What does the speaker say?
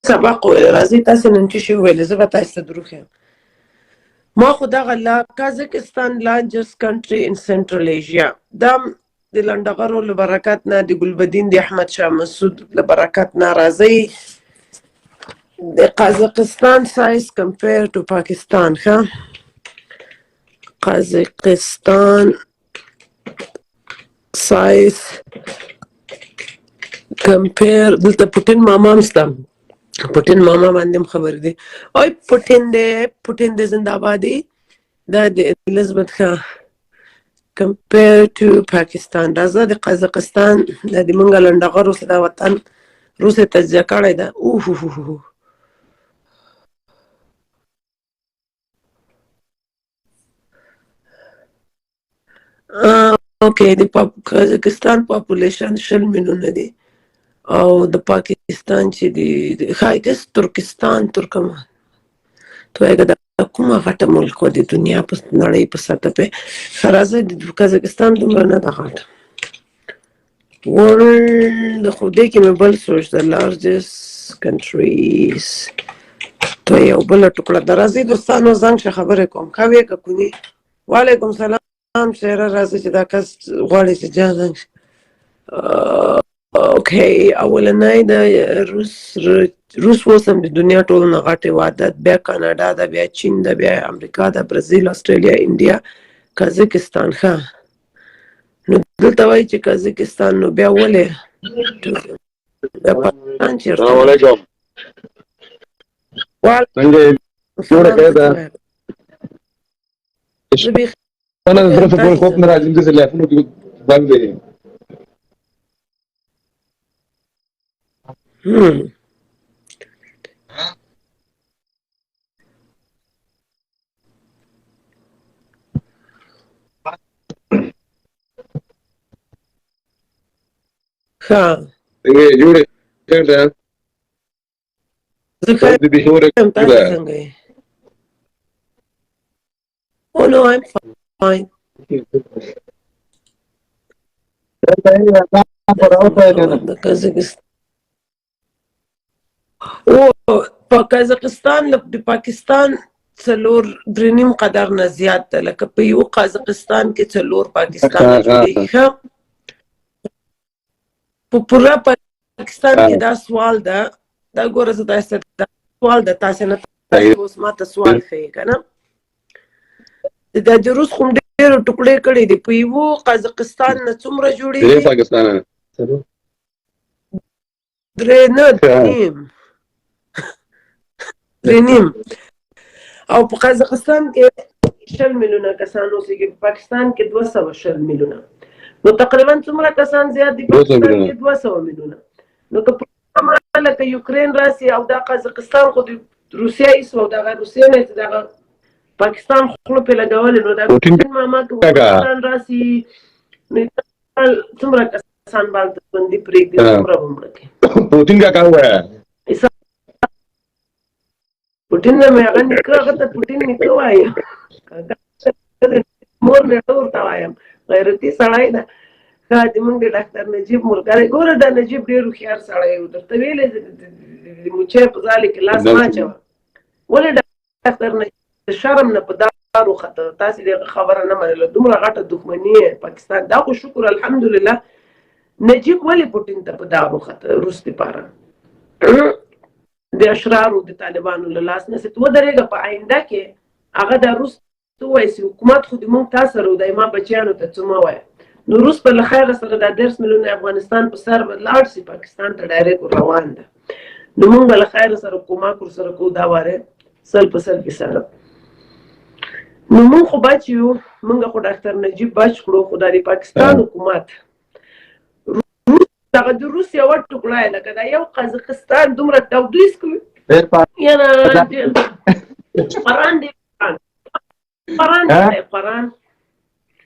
سبق ویل راځي تاسو نن چې شی ویل زه به تاسو ته دروغ یم. ما خو دغه کازاکستان لارجست کنټري ان سنټرل ایشیا دا د لنډغرو له برکت نه د ګلبدین د احمد شاه مسعود له برکت نه راځي. د قازقستان سایز کمپیر ټو پاکستان ښه قازقستان سایز کمپیر دلته پوټین ماما هم شته پوټین ماما باندې هم خبر دی اوی پوټین دی زنده بادي دا د الزبت ښه کمپیر ټو پاکستان راځه د قازقستان دا د مونږ لنډغرو سره وطن روسیې تجزیه کړی ده اوکې د قازقستان پاپولیشن 20 میلیونه دی او د پاکستان چې دی ښایګس ترکمان توګه د کومه غټه ملک و د دنیا په نړۍ په سطح په راځه د قازقستان دومره نه ده غټه ورلد خو دې کې مې بل سوچ د لارجست کنټریز تو یو بله ټوکړه د راځي دوستانو زنګ شه خبرې کوم ښه وې که کوني وعلیکم سلام شهره راځي چې دا کس غواړي چې جا زنګ شه اوکې اولنی د روس اوس هم د دنیا ټولو نه غټ هېواد ده بیا کاناډا ده بیا چین ده بیا امریکا ده برازیل استرالیا انډیا قازقستان ښه نو دلته وایي چې قازقستان نو بیا ولې بیا پاکستان چېرته السلام علیکم څنګه یې جوړه کړې ده نه زه په خوب نه راځم داسې لایفونو کې بند دی ښه څنګه یې جوړه کړې ده زه ښه یم تاسو څنګه یې Oh no, I'm fine. په قازقستان د پاکستان 4.5 قدر نه زیات ده لکه په یو قازقستان کې 4 پاکستان جوړېږي ښه په پوره پاکستان کې دا سوال ده دا ګوره زه تاسو ته سوال ده تاسو نه اوس ماته سوال ښیي که نه دا د روس خو ډېرو ټوکړې کړې دي په یوه قازقستان نه څومره جوړېږي پاکستان درې نیم او په قازقستان کې 20 میلیونه کسان اوسېږي په پاکستان کې 220 میلیونه نو تقریبا څومره کسان زیات دي پاکستان کې 200 میلیونه نو که په لکه یوکرین راسي او دا قازقستان خو د روسیې ایسو او دغه روسیې نه چې دغه پاکستان خوله پې لګولې نو دا ماما که پاکستان راسي نو څومره کسان باندې بندي پرېږدي څومره به مړه کړي پوتین کا کہا ہوا ہے پوټین نه مې هغه نیکه هغه ته پوټین نیکه وایم مور مې ورته وایم غیرتي سړی ده ښه د موږ د ډاکټر نجیب ملګری ګوره دا نجیب ډېر هوښیار سړی و درته ویلې د مچۍ په ځالې کې لاس مه اچوه ولې ډاکټر نجیب د شرم نه په دار وخته تاسې دغه خبره نه منله دومره غټه دښمني پاکستان دا خو شکر الحمدلله نجیب ولې پوټین ته په دار وخته روس دپاره د اشرارو د طالبانو له لاس نه ست ودرېږه په آینده کې هغه دا روس ته ووایي چې حکومت خو د موږ تا سره و دی ما بچیانو ته څه مه وایه نو روس به له خیره سره دا 10 میلیونه افغانستان په سر به لاړ شي پاکستان ته ډایرکټ روان ده نو موږ به له خیره سره کومک ورسره کوو دا واره سل په سل کې سره نو موږ خو بچ یو موږ خو ډاکټر نجیب بچ کړو خو دا د پاکستان حکومت دغه د روس یوه ټوکړه یې لکه دا یو قازقستان دومره تودویز کوي یاره قرآن دی قرآن